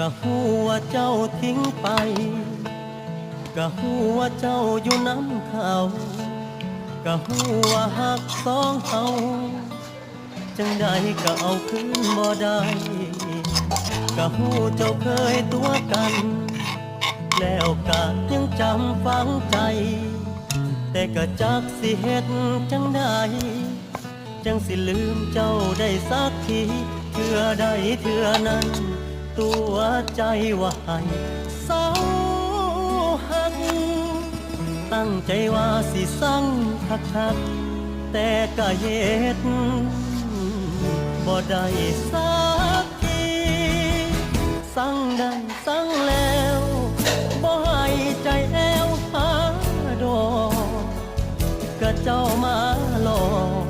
ก็ฮู้ว่าเจ้าทิ้งไปก็ฮู้ว่าเจ้าอยู่น้ำเขาก็ฮู้ว่าหักสองเฮาจังใดก็เอาคืนบ่ได้ก็ฮู้เจ้าเคยตัวกันแล้วก็ยังจำฝังใจแต่ก็จักสิเฮ็ดจังใดจังสิลืมเจ้าได้สักทีเทื่อใดเทื่อนั้นตัวใจว่าให้เศร้าหักตั้งใจว่าสิสั่งคักๆแต่ก็เฮ็ดบ่ได้สักทีสั่งได้สั่งแล้วบ่ให้ใจแอวหาดอกก็เจ้ามาหลอก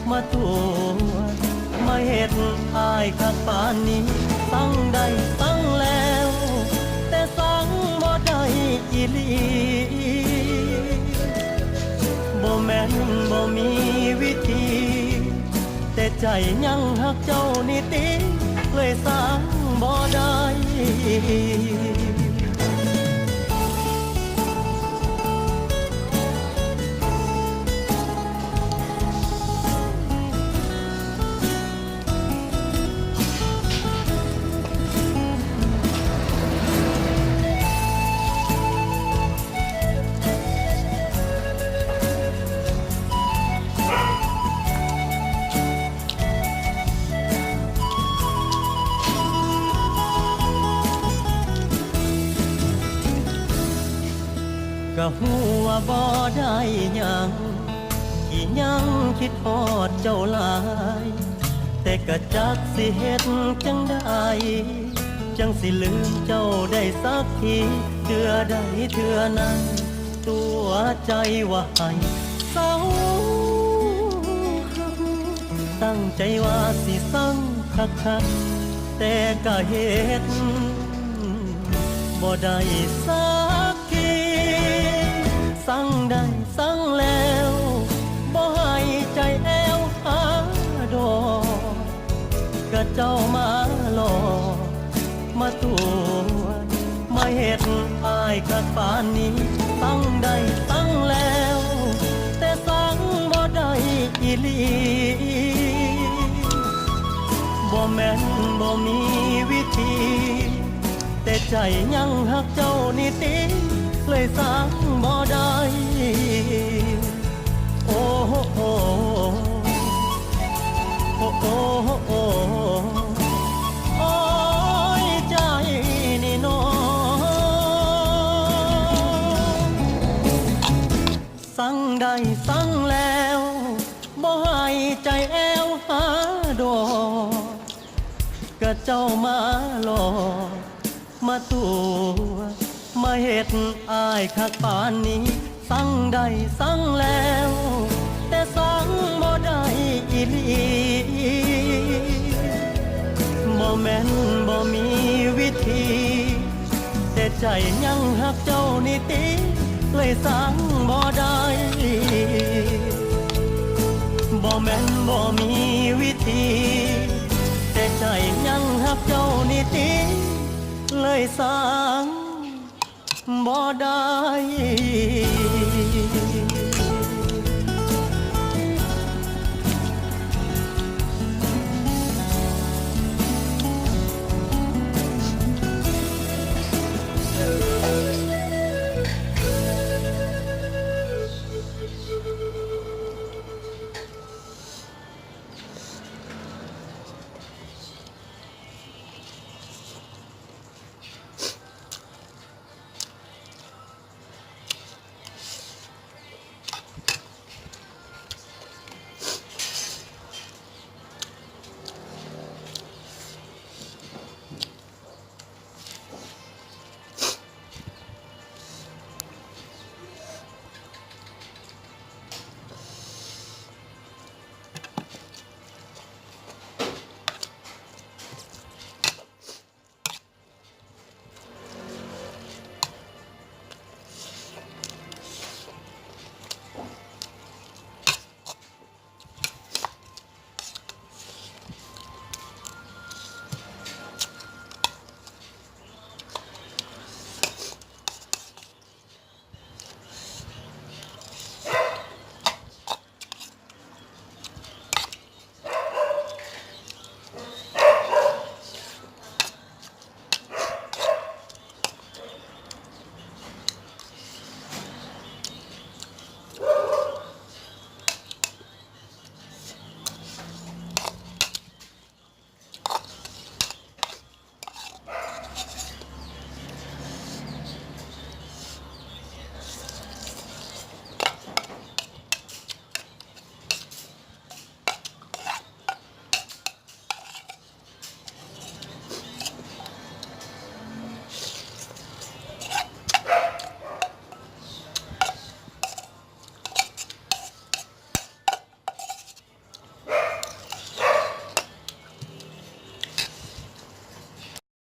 มาตัวมาเฮ็ดอายคักปานนี้สั่งได้สั่งแล้วแต่สั่งบ่ได้อีหลีบ่แม่นบ่มีวิธีแต่ใจยังหักเจ้านี่ติเลยสั่งบ่ได้ก็ฮู้ว่าบ่ได้หยังที่ยังคิดฮอดเจ้าหลายแต่ก็จักสิเฮ็ดจังใดจังสิลืมเจ้าได้สักทีเทื่อใดเทื่อนั้นตัวใจว่าให้เศร้าหักตั้งใจว่าสิสั่งคักๆแต่ก็เฮ็ดบ่ได้สักสั่งได้สั่งแล้วบ่ให้ใจแอวหาดอกก็เจ้ามาหลอกมาตัวมาเฮ็ดอายคักปานนี้สั่งได้สั่งแล้วแต่สั่งบ่ได้อีหลีบ่แม่นบ่มีวิธีแต่ใจยังหักเจ้านี่ติเลยสั่งบ่ได้โอ้โหโอ้โอ้โอ้โอ้โอ้ยใจนี่น้องสั่งได้สั่งแล้วบ่ให้ใจแอวหาดอกก็เจ้ามาหลอกมาตัวมาเฮ็ดอายคักปานนี้สั่งได้สั่งแล้วแต่สั่งบ่ได้อีหลีบ่แม่นบ่มีวิธีแต่ใจยังหักเจ้านี่ติเลยสั่งบ่ได้บ่แม่นบ่มีวิธีแต่ใจยังหักเจ้านี่ติเลยสั่งบ่ได้